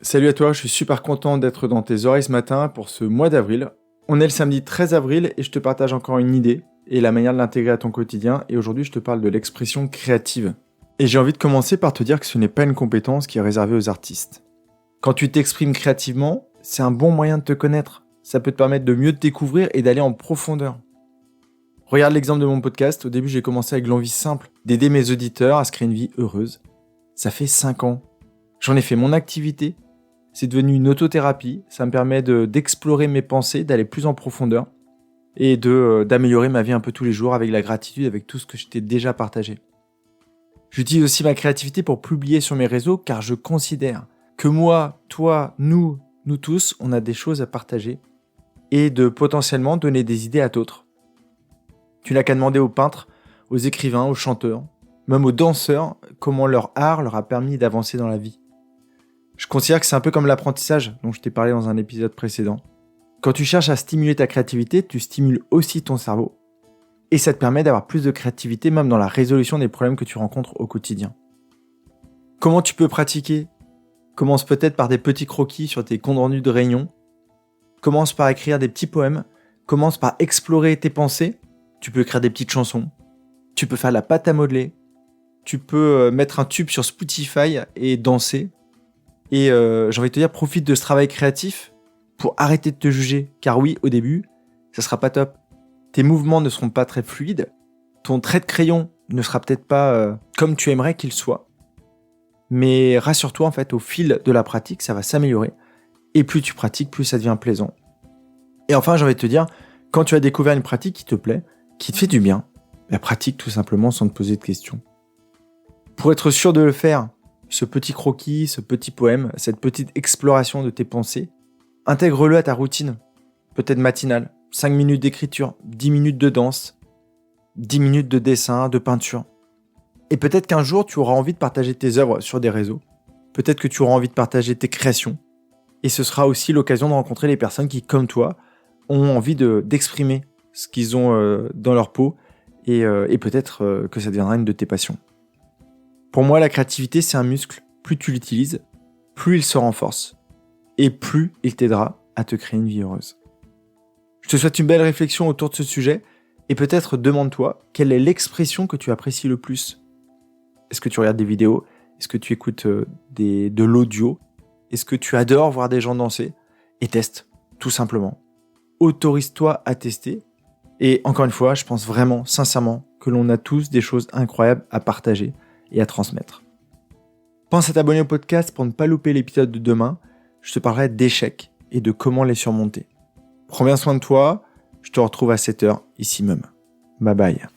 Salut à toi, je suis super content d'être dans tes oreilles ce matin pour ce mois d'avril. On est le samedi 13 avril et je te partage encore une idée et la manière de l'intégrer à ton quotidien. Et aujourd'hui, je te parle de l'expression créative. Et j'ai envie de commencer par te dire que ce n'est pas une compétence qui est réservée aux artistes. Quand tu t'exprimes créativement, c'est un bon moyen de te connaître. Ça peut te permettre de mieux te découvrir et d'aller en profondeur. Regarde l'exemple de mon podcast. Au début, j'ai commencé avec l'envie simple d'aider mes auditeurs à se créer une vie heureuse. Ça fait 5 ans. J'en ai fait mon activité. C'est devenu une autothérapie, ça me permet d'explorer mes pensées, d'aller plus en profondeur et d'améliorer ma vie un peu tous les jours avec la gratitude, avec tout ce que je t'ai déjà partagé. J'utilise aussi ma créativité pour publier sur mes réseaux car je considère que moi, toi, nous tous, on a des choses à partager et de potentiellement donner des idées à d'autres. Tu n'as qu'à demander aux peintres, aux écrivains, aux chanteurs, même aux danseurs, comment leur art leur a permis d'avancer dans la vie. Je considère que c'est un peu comme l'apprentissage dont je t'ai parlé dans un épisode précédent. Quand tu cherches à stimuler ta créativité, tu stimules aussi ton cerveau. Et ça te permet d'avoir plus de créativité même dans la résolution des problèmes que tu rencontres au quotidien. Comment tu peux pratiquer ? Commence peut-être par des petits croquis sur tes comptes rendus de réunion. Commence par écrire des petits poèmes. Commence par explorer tes pensées. Tu peux écrire des petites chansons. Tu peux faire de la pâte à modeler. Tu peux mettre un tube sur Spotify et danser. Et j'ai envie de te dire, profite de ce travail créatif pour arrêter de te juger. Car oui, au début, ça sera pas top. Tes mouvements ne seront pas très fluides. Ton trait de crayon ne sera peut-être pas comme tu aimerais qu'il soit. Mais rassure-toi, en fait, au fil de la pratique, ça va s'améliorer. Et plus tu pratiques, plus ça devient plaisant. Et enfin, j'ai envie de te dire, quand tu as découvert une pratique qui te plaît, qui te fait du bien, pratique tout simplement sans te poser de questions. Pour être sûr de le faire, ce petit croquis, ce petit poème, cette petite exploration de tes pensées, intègre-le à ta routine, peut-être matinale, 5 minutes d'écriture, 10 minutes de danse, 10 minutes de dessin, de peinture. Et peut-être qu'un jour, tu auras envie de partager tes œuvres sur des réseaux, peut-être que tu auras envie de partager tes créations, et ce sera aussi l'occasion de rencontrer les personnes qui, comme toi, ont envie d'exprimer ce qu'ils ont dans leur peau, et peut-être que ça deviendra une de tes passions. Pour moi, la créativité, c'est un muscle. Plus tu l'utilises, plus il se renforce. Et plus il t'aidera à te créer une vie heureuse. Je te souhaite une belle réflexion autour de ce sujet. Et peut-être demande-toi, quelle est l'expression que tu apprécies le plus ? Est-ce que tu regardes des vidéos ? Est-ce que tu écoutes de l'audio ? Est-ce que tu adores voir des gens danser ? Et teste, tout simplement. Autorise-toi à tester. Et encore une fois, je pense vraiment, sincèrement, que l'on a tous des choses incroyables à partager et à transmettre. Pense à t'abonner au podcast pour ne pas louper l'épisode de demain. Je te parlerai d'échecs et de comment les surmonter. Prends bien soin de toi. Je te retrouve à 7h ici même. Bye bye.